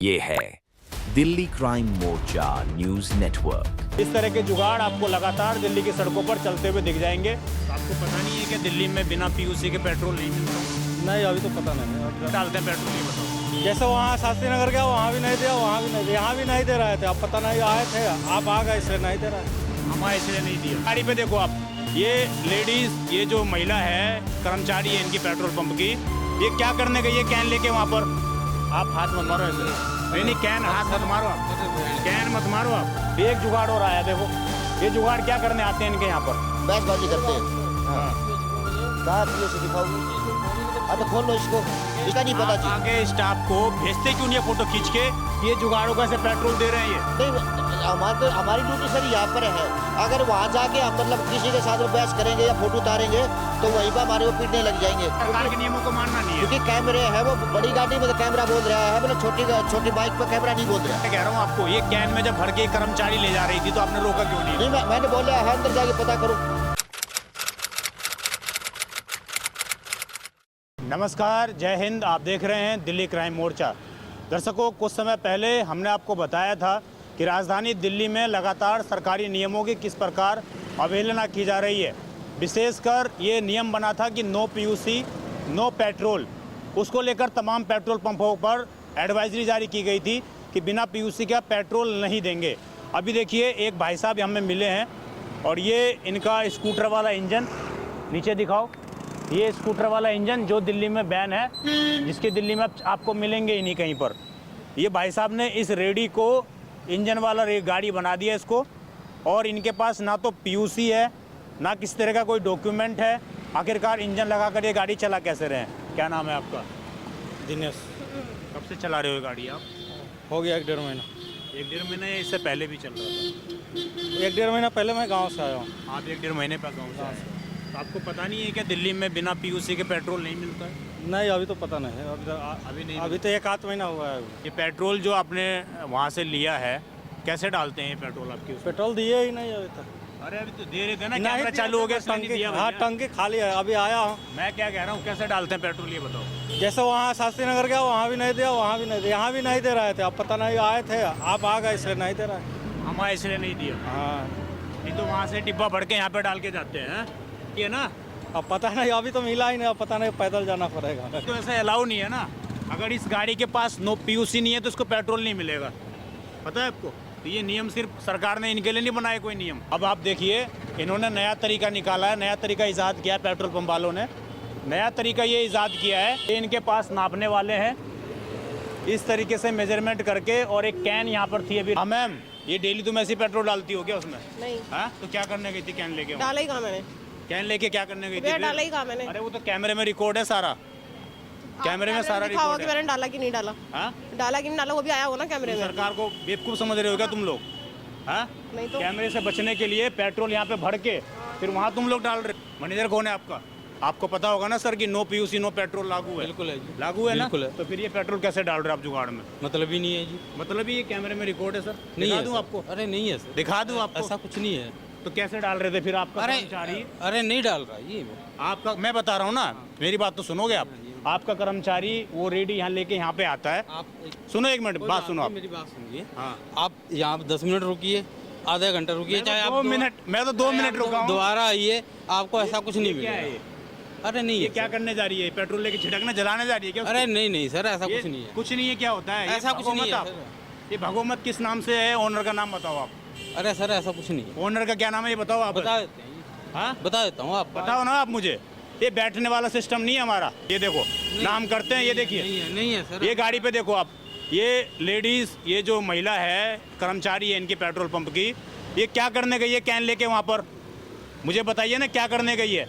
ये है दिल्ली क्राइम मोर्चा news network. इस तरह के जुगाड़ आपको लगातार दिल्ली की सड़कों पर चलते हुए दिख जाएंगे। आपको पता नहीं है कि दिल्ली में बिना पीयूसी के पेट्रोल नहीं मिलता? नहीं, अभी तो पता नहीं। डालते हैं पेट्रोल, नहीं बताओ। जैसे वहाँ शास्त्री नगर गया, वहाँ भी नहीं दिया, वहाँ भी नहीं दिया, यहाँ भी नहीं दे रहे थे। अब पता नहीं, आए थे, आप आ गए इसलिए नहीं दे रहे। हमारे इसलिए नहीं दिया। गाड़ी पे देखो आप, ये लेडीज, ये जो महिला है, कर्मचारी है इनकी पेट्रोल पंप की, ये क्या करने गई है कैन लेके वहाँ पर? आप हाथ मत मारो ऐसे। नहीं, कैन हाथ मत मारो आप, कैन मत मारो आप। एक जुगाड़ हो रहा है, देखो ये जुगाड़ क्या करने आते हैं इनके यहाँ पर? बहसबाजी करते हैं। हाँ। कहाँ पीयूसी दिखाओ? अब खोल लो इसको, इसका नहीं पता जी। आगे स्टाफ को भेजते क्यों नहीं फोटो खींच के? ये जुगाड़ों का से पेट्रोल दे रहे हैं ये? नहीं, हमारी ड्यूटी सर यहाँ पर है। अगर वहाँ जाके हम मतलब किसी के साथ में बहस करेंगे या फोटो उतारेंगे तो वहीं पर हमारे को पीटने लग जाएंगे। सरकार के नियमों को मानना नहीं है, क्योंकि कैमरे है, वो बड़ी गाड़ी में तो कैमरा बोल रहा है, मतलब छोटी बाइक पर कैमरा नहीं बोल रहा है। मैं कह रहा हूँ आपको, ये कैन में जब भर के कर्मचारी ले जा रही थी तो आपने रोका क्यों नहीं? नहीं, मैंने बोला है अंदर जाके पता करो। नमस्कार, जय हिंद। आप देख रहे हैं दिल्ली क्राइम मोर्चा। दर्शकों, कुछ समय पहले हमने आपको बताया था कि राजधानी दिल्ली में लगातार सरकारी नियमों की किस प्रकार अवहेलना की जा रही है। विशेषकर ये नियम बना था कि नो पीयूसी नो पेट्रोल। उसको लेकर तमाम पेट्रोल पंपों पर एडवाइजरी जारी की गई थी कि बिना पीयूसी का पेट्रोल नहीं देंगे। अभी देखिए, एक भाई साहब हमें मिले हैं और ये इनका स्कूटर वाला इंजन, नीचे दिखाओ, ये स्कूटर वाला इंजन जो दिल्ली में बैन है, जिसके दिल्ली में आपको मिलेंगे ही नहीं कहीं पर। ये भाई साहब ने इस रेडी को इंजन वाला गाड़ी बना दिया इसको, और इनके पास ना तो पीयूसी है, ना किसी तरह का कोई डॉक्यूमेंट है। आखिरकार इंजन लगाकर ये गाड़ी चला कैसे रहे हैं? क्या नाम है आपका? दिनेश। कब से चला रहे हो गाड़ी आप? हो गया 1-1.5 महीना। 1-1.5 महीने? इससे पहले भी चल रहा था? 1-1.5 महीना पहले मैं गांव से आया हूँ। आप 1-1.5 महीने पर गाँव से आए हैं। तो आपको पता नहीं है कि दिल्ली में बिना पीयूसी के पेट्रोल नहीं मिलता है? नहीं, अभी तो पता नहीं है। अभी नहीं। अभी तो 1-8 महीना हुआ है। ये पेट्रोल जो आपने वहाँ से लिया है, कैसे डालते हैं ये पेट्रोल आपके उसमें? पेट्रोल दिए ही नहीं अभी तक। अरे अभी तो दे रहे थे ना, नहीं कैमरा चालू हो गया, टंकी दिया। हाँ, टंकी खाली है, अभी आया हूँ। मैं क्या कह रहा हूँ, कैसे डालते हैं पेट्रोल ये बताओ? जैसे वहाँ शास्त्री नगर गया, वहाँ भी नहीं दिया, वहाँ भी नहीं दिया, यहाँ भी नहीं दे रहे थे। अब पता नहीं, आए थे, आप आ गए इसलिए नहीं दे रहे। हमारे इसलिए नहीं दिया। हाँ, नहीं तो वहाँ से डिब्बा भर के यहाँ पे डाल के जाते हैं, ये ना। अब पता नहीं, अभी तो मिला ही नहीं। अब पता नहीं, पैदल जाना पड़ेगा। तो ऐसा अलाउ नहीं है ना। अगर इस गाड़ी के पास नो पीयूसी नहीं है तो इसको पेट्रोल नहीं मिलेगा, पता है आपको? तो ये नियम सिर्फ सरकार ने इनके लिए नहीं बनाया कोई नियम। अब आप देखिए, इन्होंने नया तरीका निकाला है, नया तरीका ईजाद किया है पेट्रोल पंप वालों ने। नया तरीका ये ईजाद किया है कि इनके पास नापने वाले हैं, इस तरीके से मेजरमेंट करके, और एक कैन यहाँ पर थी अभी। हाँ मैम, ये डेली तुम ऐसी पेट्रोल डालती हो क्या उसमें? नहीं। हाँ, तो क्या करने गई थी कैन लेके? डाला ही कहा मैंने। कैन लेके क्या करने गई थी? भैया डाला ही कहा मैंने। अरे वो तो कैमरे में रिकॉर्ड है सारा, कैमरे में सारा दिखाओ रिकॉर्ड कि है। मैंने डाला कि नहीं डाला। हाँ? डाला कि नहीं डाला वो भी आया हो ना कैमरे में। सरकार को बेवकूफ समझ रहे हो क्या तुम लोग? हाँ? नहीं तो। कैमरे से बचने के लिए पेट्रोल यहाँ पे भर के फिर वहाँ तुम लोग डाल रहे। मैनेजर कौन है आपका? आपको पता होगा ना सर कि नो पीयूसी नो पेट्रोल लागू है। बिल्कुल है जी। लागू है ना? बिल्कुल है। तो फिर ये पेट्रोल कैसे डाल रहे हो आप जुगाड़ में? मतलब ही नहीं है जी। मतलब ये कैमरे में रिकॉर्ड है सर, नहीं दिखा है दूं सर। आपको? अरे नहीं है सर, दिखा दूं आपको? ऐसा कुछ नहीं है। तो कैसे डाल रहे थे फिर आपका कर्मचारी? अरे नहीं डाल रहा ये। आपका, मैं बता रहा हूँ ना, मेरी बात तो सुनोगे आप। आपका कर्मचारी वो रेडी यहाँ लेके यहाँ पे आता है। आप सुनो एक मिनट, बात सुनो आप। मेरी बात सुनिए। हाँ, आप यहाँ 10 मिनट रुकिए, आधा घंटा रुकिए, चाहे आप 2 मिनट, मैं तो 2 मिनट रुका हूँ। दोबारा आइए, आपको ऐसा कुछ नहीं क्या है मिलेगा। ये? अरे नहीं ये है क्या सर। करने जा रही है? पेट्रोल लेके छिड़कने, जलाने जा रही है क्या उसको? अरे नहीं सर, ऐसा ये कुछ नहीं है। कुछ नहीं है, क्या होता है? ये ऐसा कुछ नहीं है भगोमत सर। ये भगोमत किस नाम से है? ओनर का नाम बताओ आप। अरे सर, ऐसा कुछ नहीं है। ओनर का क्या नाम है ये बताओ आप। बता देते हैं। हाँ, बता देता हूँ, आप बताओ ना आप मुझे। ये बैठने वाला सिस्टम नहीं है हमारा। ये देखो, नाम करते हैं, ये देखिए, नहीं है सर। ये गाड़ी पे देखो आप, ये लेडीज, ये जो महिला है, कर्मचारी है इनकी पेट्रोल पंप की, ये क्या करने गई है कैन लेके वहाँ पर? मुझे बताइए ना, क्या करने गई है?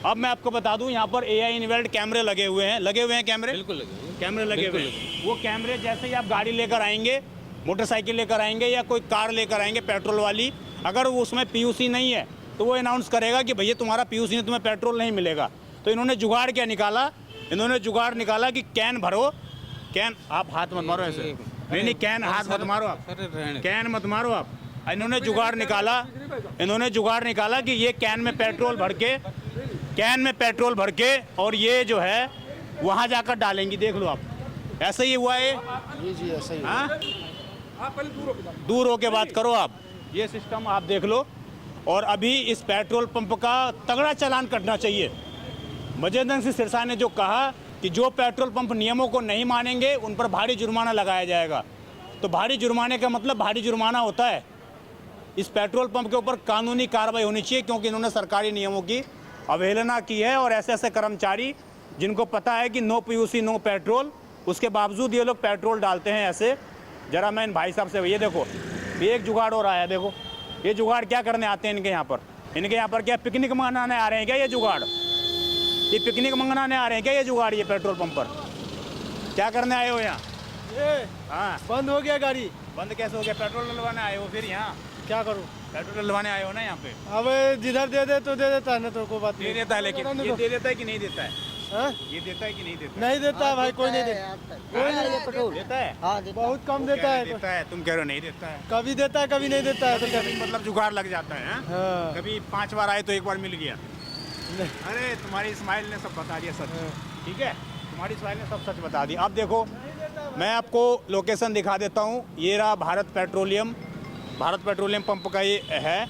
अब मैं आपको बता दूं, यहाँ पर AI इनबिल्ट कैमरे लगे हुए हैं कैमरे, बिल्कुल लगे। कैमरे लगे हुए हैं। वो कैमरे जैसे ही आप गाड़ी लेकर आएंगे, मोटरसाइकिल लेकर आएंगे या कोई कार लेकर आएंगे पेट्रोल वाली, अगर वो उसमें पीयूसी नहीं है तो वो अनाउंस करेगा कि भैया तुम्हारा पीयूसी नहीं, तुम्हें पेट्रोल नहीं मिलेगा। तो इन्होंने जुगाड़ क्या निकाला? इन्होंने जुगाड़ निकाला कि कैन भरो, कैन, आप हाथ मत मारो ऐसे। नहीं, कैन हाथ मत मारो आप, कैन मत मारो आप। इन्होंने जुगाड़ निकाला कि ये कैन में पेट्रोल भर के और ये जो है वहाँ जाकर डालेंगी। देख लो आप, ऐसे ही हुआ है? जी जी ऐसा ही है। हाँ? दूर होके बात करो आप। ये सिस्टम आप देख लो। और अभी इस पेट्रोल पंप का तगड़ा चालान कटना चाहिए। मजेंद्र सिंह सिरसा ने जो कहा कि जो पेट्रोल पंप नियमों को नहीं मानेंगे उन पर भारी जुर्माना लगाया जाएगा, तो भारी जुर्माने का मतलब भारी जुर्माना होता है। इस पेट्रोल पंप के ऊपर कानूनी कार्रवाई होनी चाहिए, क्योंकि इन्होंने सरकारी नियमों की अवहेलना की है। और ऐसे ऐसे कर्मचारी जिनको पता है कि नो पीयूसी नो पेट्रोल, उसके बावजूद ये लोग पेट्रोल डालते हैं ऐसे। जरा मैं इन भाई साहब से, ये देखो ये एक जुगाड़ हो रहा है। देखो ये जुगाड़ क्या करने आते हैं इनके यहाँ पर? इनके यहाँ पर क्या पिकनिक मनाने आ रहे हैं क्या? ये जुगाड़, ये पिकनिक मनाने आ रहे हैं क्या? ये जुगाड़, ये पेट्रोल पंप पर क्या करने आए हो यहाँ? हाँ, बंद हो गया गाड़ी। बंद कैसे हो गया? पेट्रोल डलवाने आए हो फिर यहाँ? क्या करूँ? पेट्रोल डलवाने आए हो ना यहाँ पे? अब जिधर दे दे तो दे देता है, ना तो कोई बात दे नहीं। देता है, लेकिन ये दे देता है कि नहीं देता है? हाँ? ये देता है कि नहीं देता है? नहीं देता है भाई, कोई नहीं देता। कोई नहीं देता पेट्रोल। देता है? हाँ बहुत कम देता है। देता है, तुम कह रहे हो नहीं देता है। कभी देता है कभी नहीं देता है। तो क्या? कभी मतलब जुगाड़ लग जाता है। हाँ? हाँ। कभी 5 बार आए तो 1 बार मिल गया। अरे तुम्हारी स्माइल ने सब बता दिया सच। ठीक है, तुम्हारी स्माइल ने सब सच बता दिया। अब देखो मैं आपको लोकेशन दिखा देता हूँ। ये रहा भारत पेट्रोलियम पंप का ये है।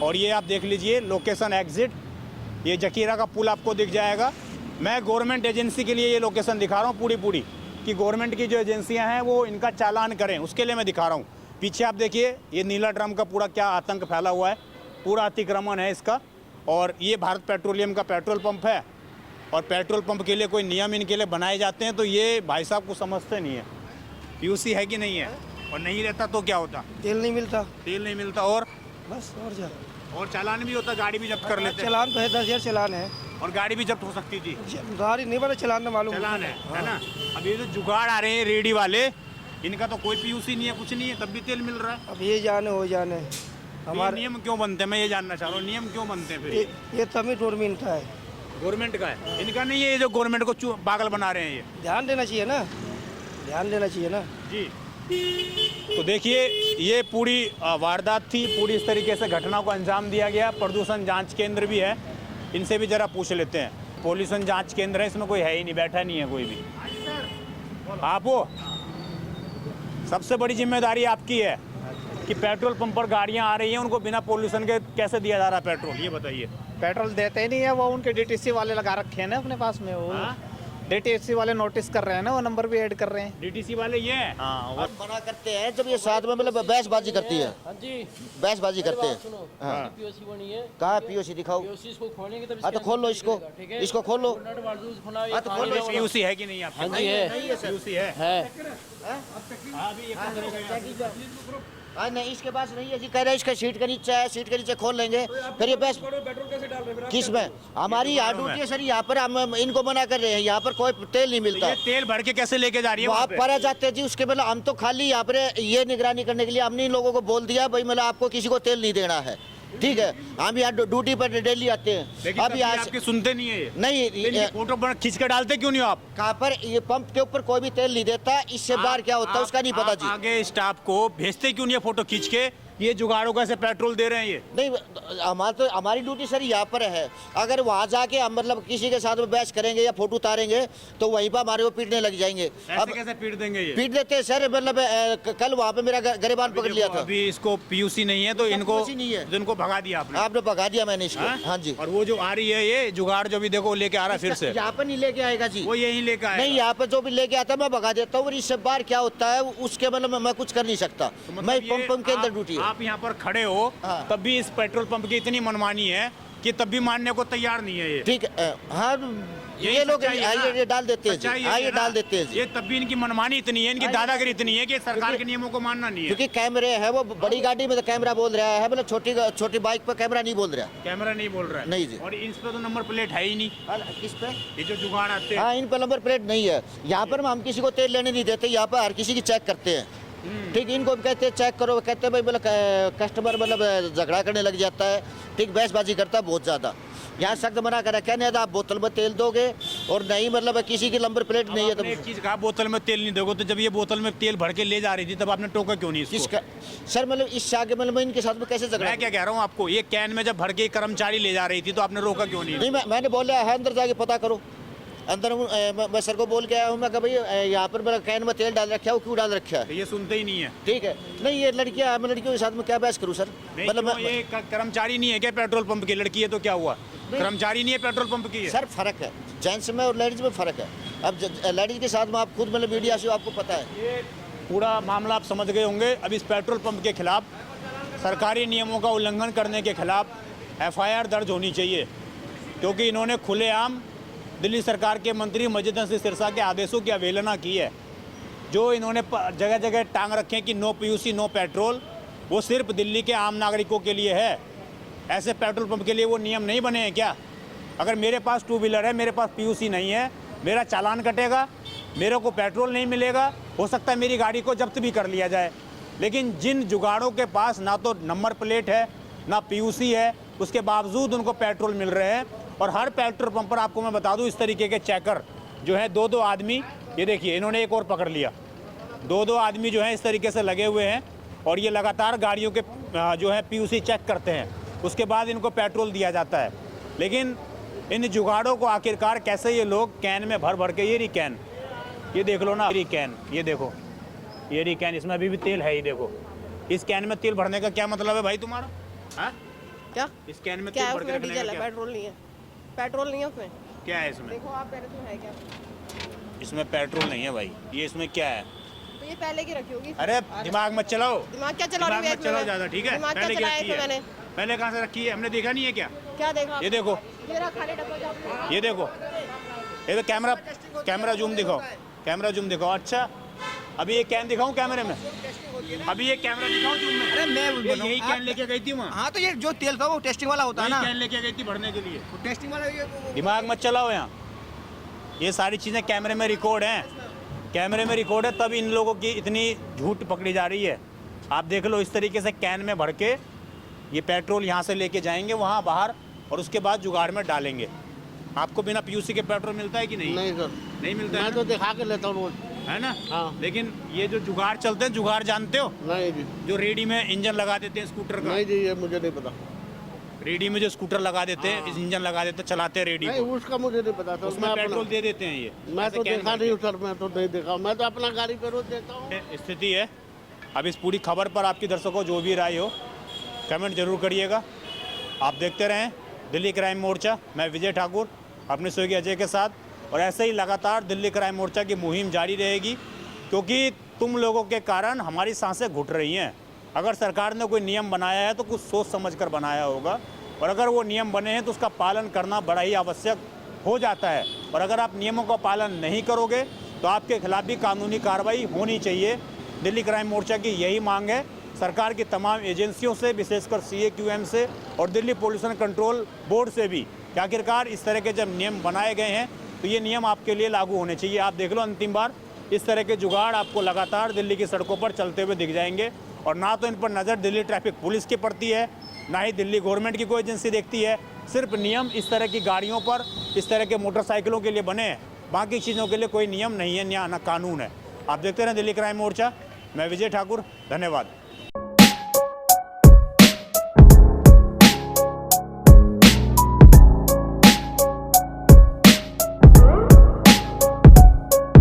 और ये आप देख लीजिए लोकेशन एग्जिट, ये जकीरा का पुल आपको दिख जाएगा। मैं गवर्नमेंट एजेंसी के लिए ये लोकेशन दिखा रहा हूँ पूरी कि गवर्नमेंट की जो एजेंसियाँ हैं वो इनका चालान करें, उसके लिए मैं दिखा रहा हूँ। पीछे आप देखिए ये नीला ड्रम का पूरा क्या आतंक फैला हुआ है, पूरा अतिक्रमण है इसका। और ये भारत पेट्रोलियम का पेट्रोल पंप है। और पेट्रोल पंप के लिए कोई नियम इनके लिए बनाए जाते हैं तो ये भाई साहब को समझते नहीं है। पीयूसी है कि नहीं है? और नहीं रहता तो क्या होता? तेल नहीं मिलता, तेल नहीं मिलता। और बस और क्या? और चालान भी होता, गाड़ी भी जब्त कर लेते हैं। चलान तो है, 10,000 चलान है। और गाड़ी भी जब्त हो सकती थी। गाड़ी नहीं बना, चलान ना मालूम। चालान है ना? अब ये जो जुगाड़ आ रहे हैं रेडी वाले, इनका तो कोई पीयूसी नहीं है, कुछ नहीं है, तब भी तेल मिल रहा है। अब ये जाने हो जाने हमारे नियम क्यों बनते हैं? मैं ये जानना चाह रहा हूँ, नियम क्यों बनते हैं फिर? ये तभी गवर्नमेंट का है। गवर्नमेंट का है, इनका नहीं है। ये जो गवर्नमेंट को पागल बना रहे हैं ये, ध्यान देना चाहिए ना, ध्यान देना चाहिए ना जी। तो देखिए ये पूरी वारदात थी, पूरी इस तरीके से घटना को अंजाम दिया गया। प्रदूषण जांच केंद्र भी है, इनसे भी जरा पूछ लेते हैं। पॉल्यूशन जांच केंद्र है, इसमें कोई है ही नहीं, बैठा नहीं है कोई भी। आप हो, सबसे बड़ी जिम्मेदारी आपकी है कि पेट्रोल पंप पर गाड़ियां आ रही हैं, उनको बिना पॉल्यूशन के कैसे दिया जा रहा है पेट्रोल, ये बताइए। पेट्रोल देते ही नहीं है, वो उनके डीटीसी वाले लगा रखे हैं ना अपने पास में। वो डीटीसी वाले नोटिस कर रहे हैं ना, वो नंबर भी ऐड कर रहे हैं। डीटीसी वाले ये हैं? हाँ, हम मना करते हैं जब ये साथ में मतलब बहसबाजी करती है। बहसबाजी करते हैं। हाँ। कहाँ पीओसी दिखाओ? हाँ तो खोल लो इसको, इसको खोल लो। हाँ तो खोल लो। पीयूसी है कि नहीं आपके? हाँ जी है, पीयूसी है। हाँ नहीं इसके पास नहीं है जी, कह रहे इसका सीट के नीचे है, सीट के नीचे खोल लेंगे फिर ये बस किस में? हमारी यहाँ ड्यूटी है सर, यहाँ पर हम इनको मना कर रहे हैं, यहाँ पर कोई तेल नहीं मिलता। ये तेल भर के कैसे लेके जा रही है वहाँ वहाँ पे? पर आ जाते हैं जी, उसके मतलब हम तो खाली यहाँ पर ये निगरानी करने के लिए हमने इन लोगों को बोल दिया भाई मतलब आपको किसी को तेल नहीं देना है, ठीक है। हम यहाँ ड्यूटी पर डेली आते हैं। लेकिन अब यहाँ आपके सुनते नहीं है ये? नहीं फोटो खींच के डालते क्यों नहीं हो आप? कहाँ पर ये पंप के ऊपर कोई भी तेल नहीं देता, इससे बाहर क्या होता है उसका नहीं पता आप जी। आगे स्टाफ को भेजते क्यों नहीं है फोटो खींच के? ये जुगाड़ों का से पेट्रोल दे रहे हैं ये? नहीं हमारी ड्यूटी सर यहाँ पर है। अगर वहाँ जाके हम मतलब किसी के साथ में बहस करेंगे या फोटो उतारेंगे तो वहीं पर हमारे को पीटने लग जाएंगे। अब कैसे पीट देंगे ये? पीट देते हैं सर, मतलब कल वहाँ पे मेरा गरेबान पकड़ लिया था। अभी इसको पीयूसी नहीं है तो इनको नहीं है, तो इनको भगा दिया आपने? आपने भगा दिया मैंने इसको। हाँ जी। और वो जो आ रही है ये जुगाड़ जो भी देखो लेके आ रहा है फिर से, यहाँ पर नहीं लेके आएगा जी, वो यही लेके आएगा। नहीं यहाँ पर जो भी लेके आता है मैं भगा देता हूँ। और इससे बाहर क्या होता है उसके मतलब मैं कुछ कर नहीं सकता। तो मतलब मैं ये पंप के अंदर ड्यूटी है। आप यहाँ पर खड़े हो हाँ। तब भी इस पेट्रोल पंप की इतनी मनमानी है कि तब भी मानने को तैयार नहीं है ये। ठीक है। हाँ यही ये लोग सच्चाई है ना? ये डाल देते हैं जी। सच्चाई हाँ है ये ना? डाल देते हैं जी। ये तब भी इनकी मनमानी इतनी है, इनकी दादागिरी इतनी है कि सरकार के नियमों को मानना नहीं है। क्योंकि कैमरे है, वो बड़ी गाड़ी में तो कैमरा बोल रहा है, मतलब छोटी बाइक पर कैमरा नहीं बोल रहा। कैमरा नहीं बोल रहा है? नहीं जी। और इन पे तो नंबर प्लेट है ही नहीं। किस पे? ये जो जुगाड़ आते हैं हाँ इन पर नंबर प्लेट नहीं है। यहाँ पर हम किसी को तेल लेने नहीं देते, यहाँ पर हर किसी की चेक करते हैं। ठीक, इनको भी कहते हैं चेक करो, कहते हैं भाई मतलब कस्टमर मतलब झगड़ा करने लग जाता है, ठीक, बहसबाजी करता है बहुत ज़्यादा। यहाँ सख्त मना करा, कहने आप बोतल में तेल दोगे और नहीं मतलब किसी की नंबर प्लेट नहीं है। तो एक चीज कहा बोतल में तेल नहीं दोगे, तो जब ये बोतल में तेल भर के ले जा रही थी तब आपने टोका क्यों नहीं इसको? किसका सर? मतलब इससे आगे मतलब मैं इनके साथ में कैसे झगड़ा? मैं क्या कह रहा हूँ आपको, ये कैन में जब भर के कर्मचारी ले जा रही थी तो आपने रोका क्यों नहीं? नहीं मैंने बोला है अंदर जाके पता करो। अंदर मैं सर को बोल के आया हूँ, मैं कहा भाई यहाँ पर मेरा कैन में तेल डाल रखा है, वो क्यों डाल रखा है? ये सुनते ही नहीं है। ठीक है, नहीं ये लड़कियाँ, मैं लड़कियों के साथ में क्या बहस करूँ सर? मतलब ये कर्मचारी नहीं है क्या पेट्रोल पंप की? लड़की है तो क्या हुआ, कर्मचारी नहीं है पेट्रोल पंप की है? सर फर्क है जेंट्स में और लेडीज में फ़र्क है। अब लेडीज के साथ में आप खुद मतलब मीडिया से आपको पता है, ये पूरा मामला आप समझ गए होंगे। अब इस पेट्रोल पंप के खिलाफ, सरकारी नियमों का उल्लंघन करने के खिलाफ FIR दर्ज होनी चाहिए, क्योंकि इन्होंने खुलेआम दिल्ली सरकार के मंत्री मजीद नसीर सिरसा के आदेशों की अवहेलना की है। जो इन्होंने जगह जगह टांग रखे हैं कि नो PUC नो पेट्रोल, वो सिर्फ दिल्ली के आम नागरिकों के लिए है। ऐसे पेट्रोल पंप के लिए वो नियम नहीं बने हैं क्या? अगर मेरे पास 2 व्हीलर है, मेरे पास PUC नहीं है, मेरा चालान कटेगा, मेरे को पेट्रोल नहीं मिलेगा, हो सकता है मेरी गाड़ी को जब्त भी कर लिया जाए। लेकिन जिन जुगाड़ों के पास ना तो नंबर प्लेट है ना PUC है, उसके बावजूद उनको पेट्रोल मिल रहे हैं। और हर पेट्रोल पंप पर आपको मैं बता दूं, इस तरीके के चेकर जो है 2-2 आदमी, ये देखिए इन्होंने एक और पकड़ लिया, 2-2 आदमी जो है इस तरीके से लगे हुए हैं और ये लगातार गाड़ियों के जो है PUC चेक करते हैं, उसके बाद इनको पेट्रोल दिया जाता है। लेकिन इन जुगाड़ों को आखिरकार कैसे ये लोग कैन में भर भर के, ये रही कैन, ये देख लो ना, ये कैन, ये देखो, ये रही कैन, इसमें अभी भी तेल है ही। देखो इस कैन में तेल भरने का क्या मतलब है भाई तुम्हारा? हाँ, क्या इस कैन में क्या तेल है भर के उसमें? रखने डीजल का है, क्या? पेट्रोल नहीं है। पेट्रोल नहीं है उसमें। क्या है इसमें? देखो आप पहले तो है क्या? इसमें पेट्रोल नहीं है भाई। ये इसमें क्या है? तो ये पहले की रखी होगी। अरे दिमाग मत चलाओ, दिमाग क्या चला दिमाग रही है मत चलाओ ज़्यादा, ठीक है? दिमाग क्या पहले चलाया रखी है है, मैंने? पहले कहाँ से रखी है? हमने देखा नहीं है क्या? क्या देखा? ये देखो, मेरा खाली डब्बा जाओ। ये देखो, ये तो कैमरा जूम दिखाओ, कैमरा जूम दिखाओ। अच्छा अभी ये कैन दिखाऊं कैमरे में? अभी ये कैमरा दिखाऊं जूम में? अरे मैं ये यही कैन लेके गई थी वहाँ। हाँ तो ये जो तेल था वो टेस्टिंग वाला होता है वही ना, कैन लेके गई थी भरने के लिए। टेस्टिंग वाला ये दिमाग मत चलाओ यहाँ, ये सारी चीज़ें कैमरे में रिकॉर्ड हैं, कैमरे में रिकॉर्ड है, तब इन लोगों की इतनी झूठ पकड़ी जा रही है। आप देख लो इस तरीके से कैन में भर के ये पेट्रोल यहाँ से लेके जाएंगे वहाँ बाहर और उसके बाद जुगाड़ में डालेंगे। आपको बिना PUC के पेट्रोल मिलता है कि नहीं? नहीं सर, नहीं मिलता है मैं ना? तो दिखा के लेता हूँ रोज। है ना? हाँ। लेकिन ये जो जुगाड़ चलते हैं, जुगाड़ जानते हो? नहीं जी, जो रेडी में इंजन लगा देते हैं स्कूटर का, नहीं जी, ये मुझे नहीं पता। रेडी में जो स्कूटर लगा देते हैं, इस इंजन लगा देते हैं, चलाते हैं रेडी नहीं को, उसका मुझे नहीं पता सर, उसमें मैं पेट्रोल अपना, दे देते हैं ये। मैं ऐसे तो कैन देखा भर नहीं के। हूँ सर, मैं तो नहीं देखा, मैं तो अपना गाड़ी पे रोज देता हूँ। स्थिति है। अब इस पूरी खबर पर आपकी दर्शकों जो भी राय हो कमेंट जरूर करिएगा। आप देखते रहें दिल्ली क्राइम मोर्चा। मैं विजय ठाकुर अपने सहयोगी अजय के साथ, और ऐसे ही लगातार दिल्ली क्राइम मोर्चा की मुहिम जारी रहेगी, क्योंकि तुम लोगों के कारण हमारी सांसें घुट रही हैं। अगर सरकार ने कोई नियम बनाया है तो कुछ सोच समझ कर बनाया होगा, और अगर वो नियम बने हैं तो उसका पालन करना बड़ा ही आवश्यक हो जाता है। और अगर आप नियमों का पालन नहीं करोगे तो आपके खिलाफ भी कानूनी कार्रवाई होनी चाहिए। दिल्ली क्राइम मोर्चा की यही मांग है सरकार की तमाम एजेंसियों से, विशेषकर CAQM से और दिल्ली पोल्यूशन कंट्रोल बोर्ड से भी, कि आखिरकार इस तरह के जब नियम बनाए गए हैं तो ये नियम आपके लिए लागू होने चाहिए। आप देख लो अंतिम बार इस तरह के जुगाड़ आपको लगातार दिल्ली की सड़कों पर चलते हुए दिख जाएंगे, और ना तो इन पर नज़र दिल्ली ट्रैफिक पुलिस की पड़ती है, ना ही दिल्ली गवर्नमेंट की कोई एजेंसी देखती है। सिर्फ नियम इस तरह की गाड़ियों पर, इस तरह के मोटरसाइकिलों के लिए बने हैं, बाकी चीज़ों के लिए कोई नियम नहीं है, ना कानून है। आप देखते रहें दिल्ली क्राइम मोर्चा। मैं विजय ठाकुर, धन्यवाद।